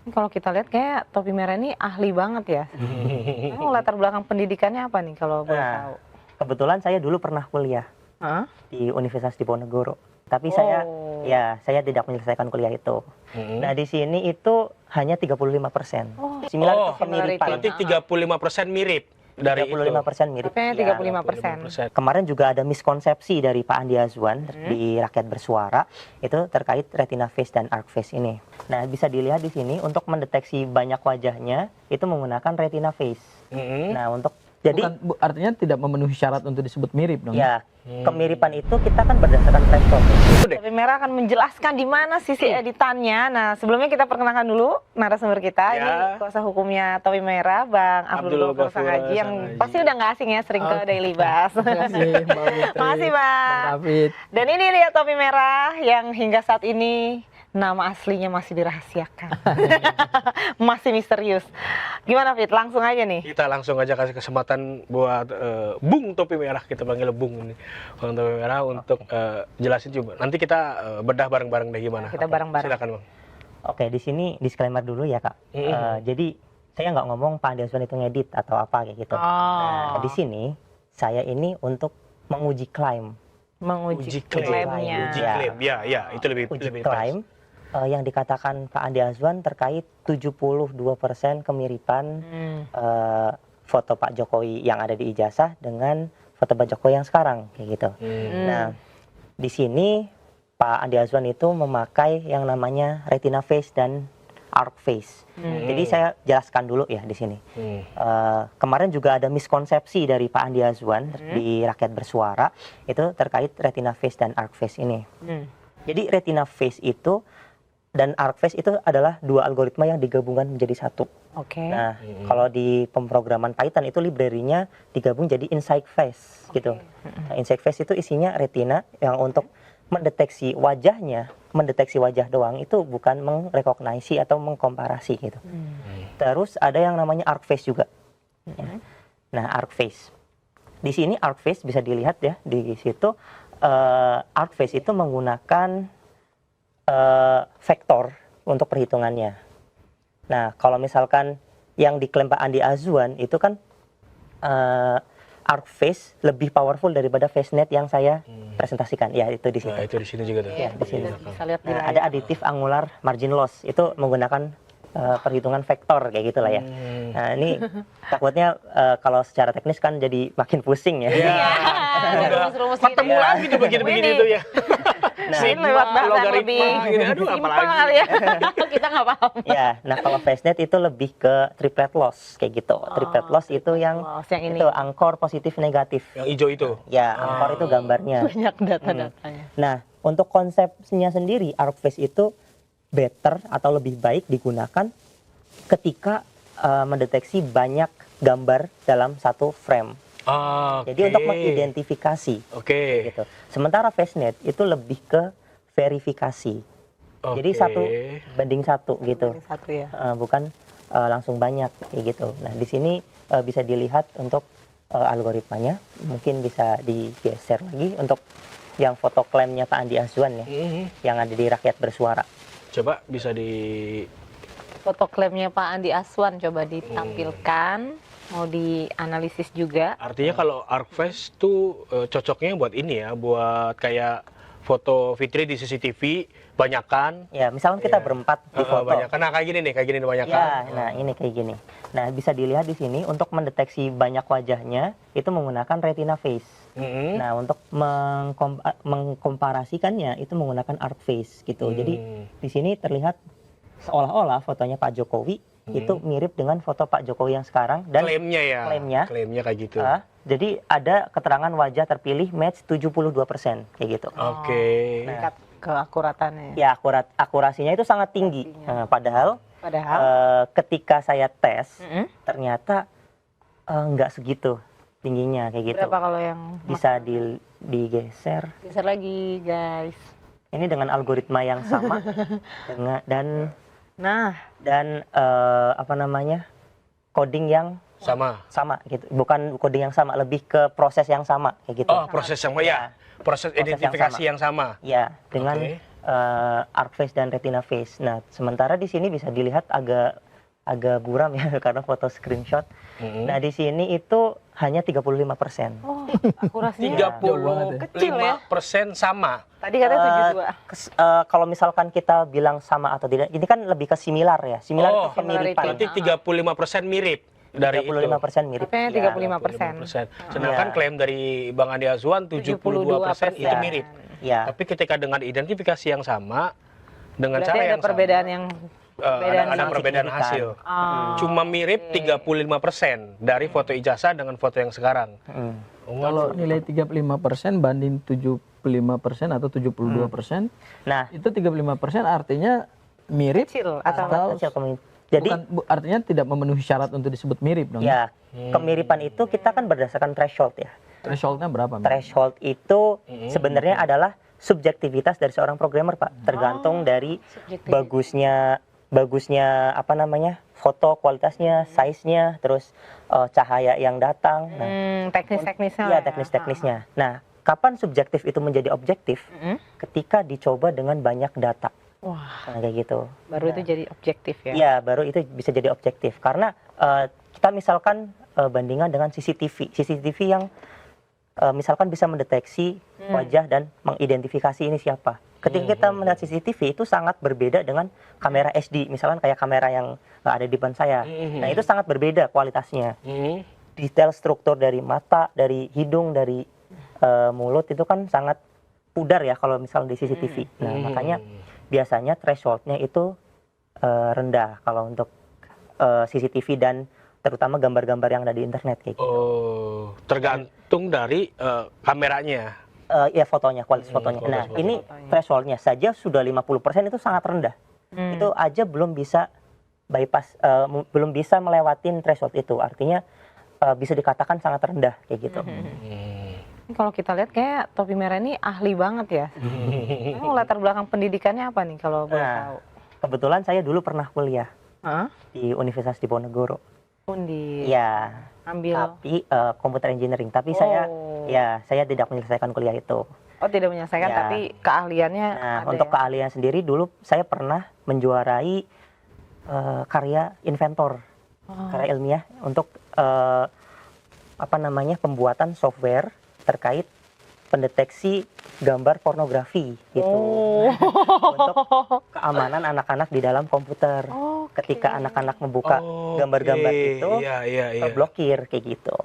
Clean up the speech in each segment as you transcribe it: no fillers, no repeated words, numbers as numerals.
Kalau kita lihat kayak topi merah ini ahli banget ya. Emang latar belakang pendidikannya apa nih kalau boleh Nah, tahu? kebetulan saya dulu pernah kuliah Hah? di Universitas Diponegoro. Tapi Oh. saya tidak menyelesaikan kuliah itu. Nah, di sini itu hanya 35%. Oh. Similar Oh, ke kemiripan. Berarti 35% mirip dari 35% mirip. Tapi hanya Ya. 35%. Kemarin juga ada miskonsepsi dari Pak Andi Azwan di Rakyat Bersuara itu terkait retina face dan arc face ini. Nah, bisa dilihat di sini untuk mendeteksi banyak wajahnya itu menggunakan retina face. Nah, untuk jadi Artinya tidak memenuhi syarat untuk disebut mirip dong. ya, kemiripan itu kita kan berdasarkan threshold. Topi merah akan menjelaskan di mana sisi editannya. Nah, sebelumnya kita perkenalkan dulu narasumber kita. Ya. Ini kuasa hukumnya Topi Merah, Bang Abdul Ghafur Sangaji, yang pasti udah nggak asing ya, sering ke Daily Buzz. Terima kasih, Mbak Fitri. Makasih, Bang. Bang David. Dan ini dia Topi Merah yang hingga saat ini nama aslinya masih dirahasiakan. Masih misterius. Gimana, Fit? Langsung aja nih. Kita langsung aja kasih kesempatan buat Bung Topi Merah, kita panggil Bung ini, Bung Topi Merah untuk jelasin coba. Nanti kita bedah bareng-bareng deh gimana. Kita bareng-bareng. Silakan Bang. Oke, di sini disclaimer dulu ya, Kak. Jadi saya nggak ngomong Pak Andi Azwan itu ngedit atau apa kayak gitu. Nah, di sini saya ini untuk menguji klaim. Menguji klaim. klaimnya. Uji Ya. klaim. Ya, itu lebih Uji pas. klaim yang dikatakan Pak Andi Azwan terkait 72% kemiripan foto Pak Jokowi yang ada di ijazah dengan foto Pak Jokowi yang sekarang kayak gitu. Nah, di sini Pak Andi Azwan itu memakai yang namanya retina face dan arc face. Jadi saya jelaskan dulu ya di sini. Kemarin juga ada miskonsepsi dari Pak Andi Azwan di Rakyat Bersuara itu terkait retina face dan arc face ini. Jadi retina face itu dan arc face itu adalah dua algoritma yang digabungkan menjadi satu. Oke. Nah, kalau di pemrograman Python itu library-nya digabung jadi insight face gitu. Nah, insight face itu isinya retina yang untuk mendeteksi wajahnya, mendeteksi wajah doang itu bukan mengrekognisi atau mengkomparasi gitu. Terus ada yang namanya arc face juga. Ya. Nah, arc face. Di sini arc face bisa dilihat ya di situ arc face itu menggunakan vektor untuk perhitungannya. Nah, kalau misalkan yang diklaim Pak Andi Azwan itu kan arc face lebih powerful daripada FaceNet yang saya presentasikan. Ya, itu di situ. Nah, itu di sini juga tuh. Ya, di sini. Bisa lihat di Nah, layar. ada additive angular margin loss itu menggunakan perhitungan vektor kayak gitulah ya. Nah, ini takutnya kalau secara teknis kan jadi makin pusing ya. Iya. Ada rumus-rumus Ketemu gitu ya. lagi tuh begini-begini Ini. tuh ya. Nah, Ini lewat bahasa yang logaritma, lebih gini. Aduh, simpel apalagi. kali ya. Kita nggak paham. Ya, nah kalau FaceNet itu lebih ke triplet loss kayak gitu. Triplet loss itu yang loss yang ini. itu angkor positif negatif. Yang hijau itu. Ya, angkor itu gambarnya. Banyak data-datanya. Nah, untuk konsepnya sendiri arc face itu better atau lebih baik digunakan ketika mendeteksi banyak gambar dalam satu frame. Jadi untuk mengidentifikasi Oke. gitu. Sementara FaceNet itu lebih ke verifikasi. Jadi Oke. 1:1 gitu. Ini satu ya. Bukan langsung banyak kayak gitu. Nah, di sini bisa dilihat untuk algoritmanya. Mungkin bisa digeser lagi untuk yang foto klaimnya Pak Andi Azwan ya, yang ada di Rakyat Bersuara. Coba bisa di Foto klaimnya Pak Andi Azwan coba ditampilkan. Mau dianalisis juga. artinya kalau arc face tuh cocoknya buat ini ya, buat kayak foto Fitri di CCTV banyakan. Ya, misalkan kita berempat di foto. Banyakan. Nah, kayak gini nih banyakan. Ya, nah ini kayak gini. Nah, bisa dilihat di sini untuk mendeteksi banyak wajahnya itu menggunakan retina face. Nah, untuk mengkomparasikannya itu menggunakan arc face gitu. Jadi di sini terlihat seolah-olah fotonya Pak Jokowi itu mirip dengan foto Pak Jokowi yang sekarang dan Klaimnya ya. Klaimnya kayak gitu. Jadi ada keterangan wajah terpilih match 72% kayak gitu. Oke. Tingkat keakuratannya. Ya, akurasinya itu sangat tinggi. Padahal ketika saya tes ternyata nggak segitu tingginya kayak gitu. Berapa kalau yang Bisa digeser. geser lagi, guys. Ini dengan algoritma yang sama dan apa namanya coding yang sama gitu, bukan coding yang sama, lebih ke proses yang sama kayak gitu. Oh, proses yang sama ya, proses identifikasi yang sama. Ya, dengan arc face dan retina face. Nah, sementara di sini bisa dilihat agak buram ya karena foto screenshot. Nah, di sini itu hanya 35%. Oh, akurasinya kecil ya. 35% sama. Tadi katanya 72. Kalau misalkan kita bilang sama atau tidak, ini kan lebih ke similar ya. Similar itu kemiripan. Berarti 35% mirip dari 35% mirip. Tapi Ya. 35%. Sedangkan Ya. klaim dari Bang Andi Azwan 72% itu Ya. mirip. Ya. Tapi ketika dengan identifikasi yang sama, dengan Berarti cara ada yang perbedaan sama, yang ada perbedaan signifikan. hasil. Oh, Cuma mirip 35% dari foto ijazah dengan foto yang sekarang. Kalau nilai 35% banding 75% atau 72%, Nah, itu 35% artinya mirip kecil atau atau kecil jadi artinya tidak memenuhi syarat untuk disebut mirip dong. ya kemiripan itu kita kan berdasarkan threshold ya. Thresholdnya berapa? Threshold itu sebenarnya adalah subjektivitas dari seorang programmer, Pak. Tergantung dari bagusnya apa namanya? Foto kualitasnya, size-nya, terus cahaya yang datang. Nah, teknis-teknisnya iya lah ya. teknis-teknisnya. Nah, kapan subjektif itu menjadi objektif? Ketika dicoba dengan banyak data. Wah, Nah, kayak gitu. baru itu jadi objektif ya. Iya, baru itu bisa jadi objektif. Karena kita misalkan bandingan dengan CCTV. CCTV yang misalkan bisa mendeteksi wajah dan mengidentifikasi ini siapa. Ketika kita melihat CCTV itu sangat berbeda dengan kamera HD. Misalkan kayak kamera yang ada di depan saya. Nah, itu sangat berbeda kualitasnya. Detail struktur dari mata, dari hidung, dari mulut itu kan sangat pudar ya kalau misalnya di CCTV. Nah, makanya biasanya thresholdnya itu rendah kalau untuk CCTV dan terutama gambar-gambar yang ada di internet kayak gitu. Oh, tergantung dari kameranya. Ya fotonya, kualitas fotonya. Nah, ini thresholdnya saja sudah 50% itu sangat rendah. Itu aja belum bisa bypass, belum bisa melewatin threshold itu. Artinya bisa dikatakan sangat rendah kayak gitu. Ini kalau kita lihat kayak Topi Merah ini ahli banget ya. Emang latar belakang pendidikannya apa nih kalau boleh tahu? Kebetulan saya dulu pernah kuliah Hah? di Universitas Diponegoro. Undi. Ya, Ambil. tapi computer engineering. Tapi saya tidak menyelesaikan kuliah itu. Oh, tidak menyelesaikan Ya. tapi keahliannya Nah, ada untuk ya? keahlian sendiri dulu saya pernah menjuarai karya inventor, karya ilmiah untuk apa namanya pembuatan software terkait pendeteksi gambar pornografi gitu. Oh. Untuk keamanan anak-anak di dalam komputer. Ketika anak-anak membuka gambar-gambar itu terblokir kayak gitu.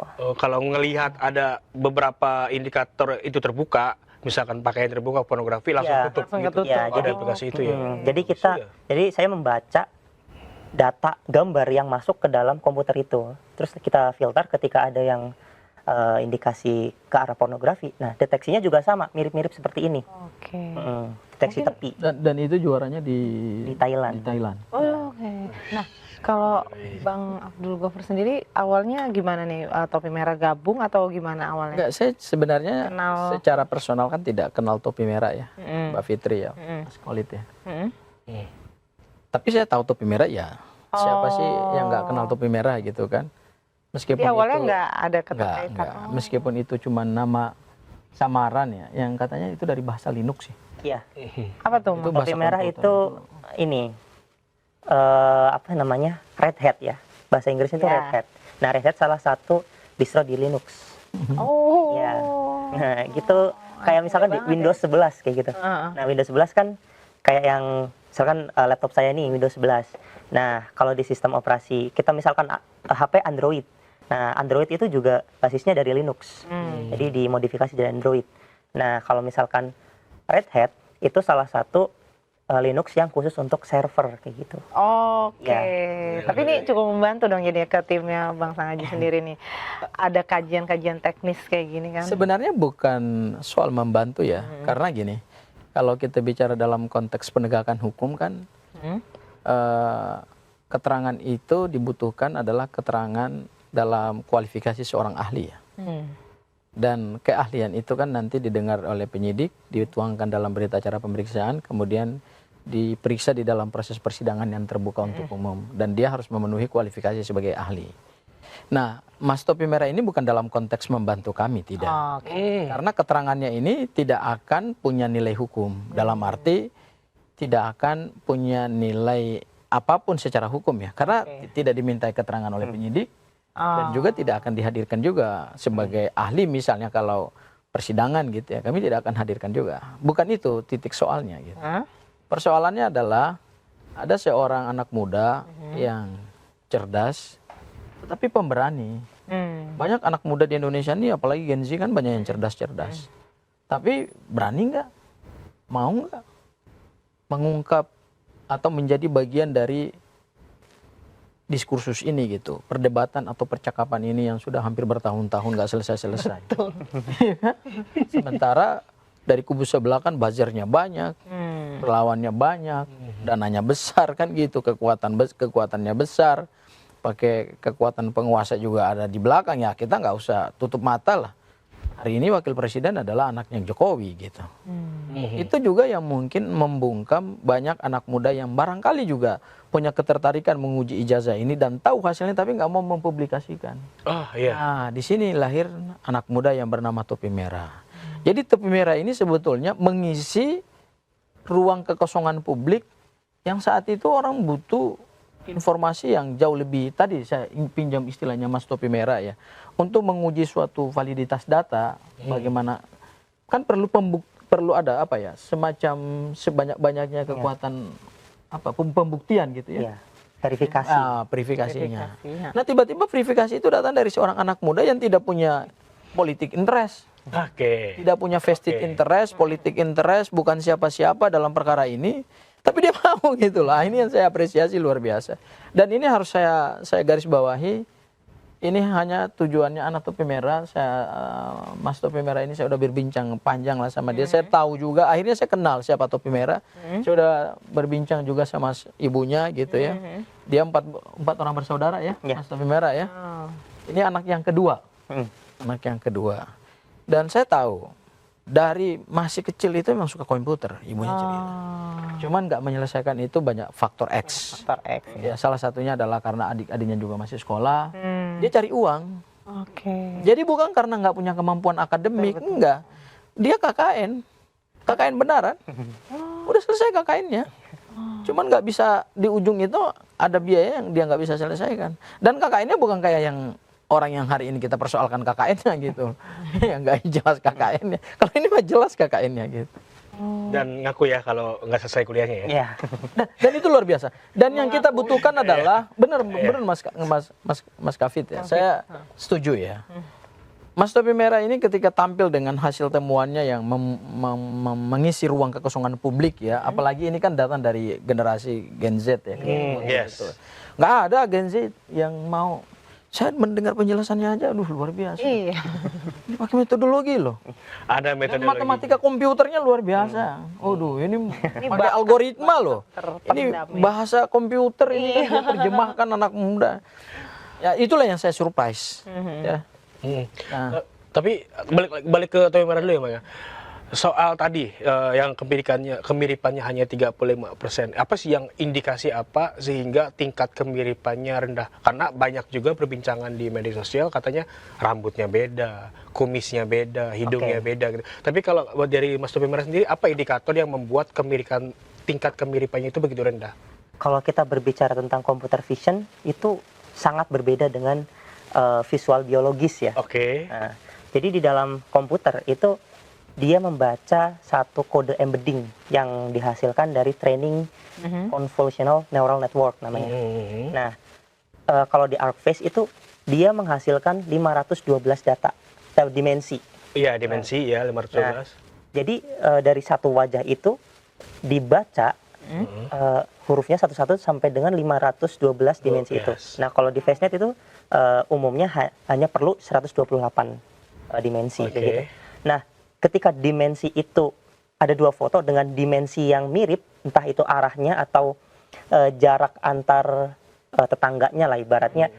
Kalau ngelihat ada beberapa indikator itu terbuka, misalkan pakaian terbuka pornografi langsung Ya, tutup langsung gitu. ketutup. Ya, Ada aplikasi itu ya. Jadi saya membaca data gambar yang masuk ke dalam komputer itu. Terus kita filter ketika ada yang indikasi ke arah pornografi. Nah, deteksinya juga sama, mirip-mirip seperti ini. Oke. Deteksi tepi Dan itu juaranya di Thailand. Di Thailand. Oh, oke. Nah, kalau Bang Abdul Ghaffar sendiri awalnya gimana nih? Topi Merah gabung atau gimana awalnya? Enggak, saya sebenarnya Kenal. secara personal kan tidak kenal Topi Merah ya, Mbak Fitri ya, Mas Khalid ya. Tapi saya tahu Topi Merah ya. Siapa sih yang nggak kenal Topi Merah gitu kan? Meskipun Jadi awalnya itu nggak ada keterkaitan. enggak. Meskipun itu cuma nama samaran ya, yang katanya itu dari bahasa Linux sih. Iya. Apa tuh? Itu Mas? Topi bahasa merah komputer. itu ini apa namanya? Red Hat ya. Bahasa Inggrisnya itu Ya. Red Hat. Nah, Red Hat salah satu distro di Linux. Oh. Ya. Nah, gitu kayak misalkan di Windows 11 kayak gitu. Nah, Windows 11 kan kayak yang misalkan laptop saya nih Windows 11. Nah, kalau di sistem operasi kita misalkan HP Android. Nah, Android itu juga basisnya dari Linux. Jadi dimodifikasi dari Android. Nah, kalau misalkan Red Hat itu salah satu Linux yang khusus untuk server kayak gitu. Oke. Ya. Tapi ini cukup membantu dong jadi ke timnya Bang Sangaji sendiri nih. Ada kajian-kajian teknis kayak gini kan? Sebenarnya bukan soal membantu ya, karena gini, kalau kita bicara dalam konteks penegakan hukum kan, keterangan itu dibutuhkan adalah keterangan dalam kualifikasi seorang ahli ya. Dan keahlian itu kan nanti didengar oleh penyidik, dituangkan dalam berita acara pemeriksaan, kemudian diperiksa di dalam proses persidangan yang terbuka untuk umum. Dan dia harus memenuhi kualifikasi sebagai ahli. Nah, Mas Topi Merah ini bukan dalam konteks membantu kami, tidak. Karena keterangannya ini tidak akan punya nilai hukum. Dalam arti tidak akan punya nilai apapun secara hukum ya, karena tidak dimintai keterangan oleh penyidik dan juga tidak akan dihadirkan juga sebagai ahli misalnya kalau persidangan gitu ya, kami tidak akan hadirkan juga. Bukan itu titik soalnya gitu. Persoalannya adalah ada seorang anak muda yang cerdas tetapi pemberani. Banyak anak muda di Indonesia ini, apalagi Gen Z kan banyak yang cerdas-cerdas. Tapi berani nggak? Mau nggak mengungkap atau menjadi bagian dari diskursus ini gitu, perdebatan atau percakapan ini yang sudah hampir bertahun-tahun nggak selesai-selesai. Sementara dari kubu sebelah kan buzzernya banyak, relawannya banyak, dananya besar kan gitu, kekuatannya besar, pakai kekuatan penguasa juga ada di belakang ya, kita nggak usah tutup mata lah. Hari ini wakil presiden adalah anaknya Jokowi gitu. Itu juga yang mungkin membungkam banyak anak muda yang barangkali juga punya ketertarikan menguji ijazah ini dan tahu hasilnya tapi nggak mau mempublikasikan. Oh iya. Nah, di sini lahir anak muda yang bernama Topi Merah. Jadi Topi Merah ini sebetulnya mengisi ruang kekosongan publik yang saat itu orang butuh informasi yang jauh lebih, tadi saya pinjam istilahnya Mas Topi Merah ya, untuk menguji suatu validitas data, bagaimana kan perlu ada apa ya, semacam sebanyak-banyaknya kekuatan apa pembuktian gitu ya. Verifikasi. Verifikasinya. Nah, tiba-tiba verifikasi itu datang dari seorang anak muda yang tidak punya politik interest. Tidak punya vested interest, politik interest, bukan siapa-siapa dalam perkara ini. Tapi dia mau gitu lah. Ini yang saya apresiasi luar biasa. Dan ini harus saya garis bawahi. Ini hanya tujuannya anak Topi Merah. Mas Topi Merah ini saya udah berbincang panjang lah sama dia. Saya tahu juga. Akhirnya saya kenal siapa Topi Merah. Saya udah berbincang juga sama ibunya gitu ya. Dia empat orang bersaudara ya, Mas Topi Merah ya. Ini anak yang kedua. Anak yang kedua. Dan saya tahu dari masih kecil itu memang suka komputer, ibunya cerita. Cuman nggak menyelesaikan itu banyak faktor X. Faktor X. Ya, salah satunya adalah karena adik-adiknya juga masih sekolah. Dia cari uang. Jadi bukan karena nggak punya kemampuan akademik, enggak. Dia KKN. KKN benaran. Udah selesai KKN-nya. Cuman nggak bisa di ujung itu ada biaya yang dia nggak bisa selesaikan. Dan KKN-nya bukan kayak yang orang yang hari ini kita persoalkan KKN-nya gitu. Yang nggak jelas KKN-nya. Kalau ini mah jelas KKN-nya gitu. Dan ngaku ya kalau nggak selesai kuliahnya ya. Dan itu luar biasa. Dan yang kita butuhkan adalah benar Mas Kafid ya. Saya setuju ya. Mas Topi Merah ini ketika tampil dengan hasil temuannya yang mengisi ruang kekosongan publik ya, apalagi ini kan datang dari generasi Gen Z ya. Nggak ada Gen Z yang mau. Saya mendengar penjelasannya aja, aduh luar biasa. Ini pakai metodologi loh. Ada Dan metodologi. matematika komputernya luar biasa. Aduh, ini pakai algoritma loh. Ini bahasa komputer ini kan dia terjemahkan anak muda. Ya itulah yang saya surprise. Ya. Nah. Tapi balik ke Topi Merah dulu ya, Mak ya. Soal tadi yang kemiripannya hanya 35%. Apa sih yang indikasi apa sehingga tingkat kemiripannya rendah? Karena banyak juga perbincangan di media sosial katanya rambutnya beda, kumisnya beda, hidungnya beda gitu. Tapi kalau dari Mas Topi Merah sendiri, apa indikator yang membuat tingkat kemiripannya itu begitu rendah? Kalau kita berbicara tentang computer vision, itu sangat berbeda dengan visual biologis ya. Nah, jadi di dalam komputer itu dia membaca satu kode embedding yang dihasilkan dari training convolutional neural network namanya. Nah, kalau di ArcFace itu dia menghasilkan 512 dimensi. Iya, dimensi ya 512. Nah, jadi dari satu wajah itu dibaca hurufnya satu-satu sampai dengan 512 dimensi itu. Nah, kalau di FaceNet itu umumnya hanya perlu 128 dimensi gitu. Nah, ketika dimensi itu ada dua foto dengan dimensi yang mirip, entah itu arahnya atau jarak antar tetangganya lah ibaratnya,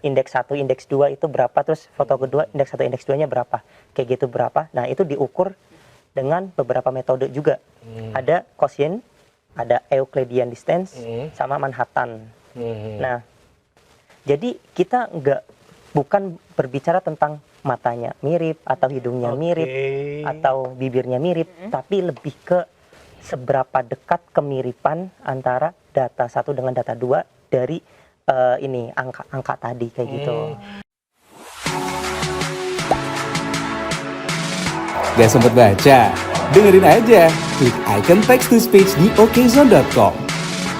indeks 1, indeks 2 itu berapa, terus foto kedua indeks 1, indeks 2-nya berapa, kayak gitu berapa. Nah, itu diukur dengan beberapa metode juga. Ada Gaussian, ada Euclidean distance, sama Manhattan. Nah, jadi kita bukan berbicara tentang matanya mirip atau hidungnya mirip atau bibirnya mirip, tapi lebih ke seberapa dekat kemiripan antara data satu dengan data dua dari ini angka tadi kayak gitu. Gak sempet baca? Dengerin aja, klik icon text to speech di okezone.com.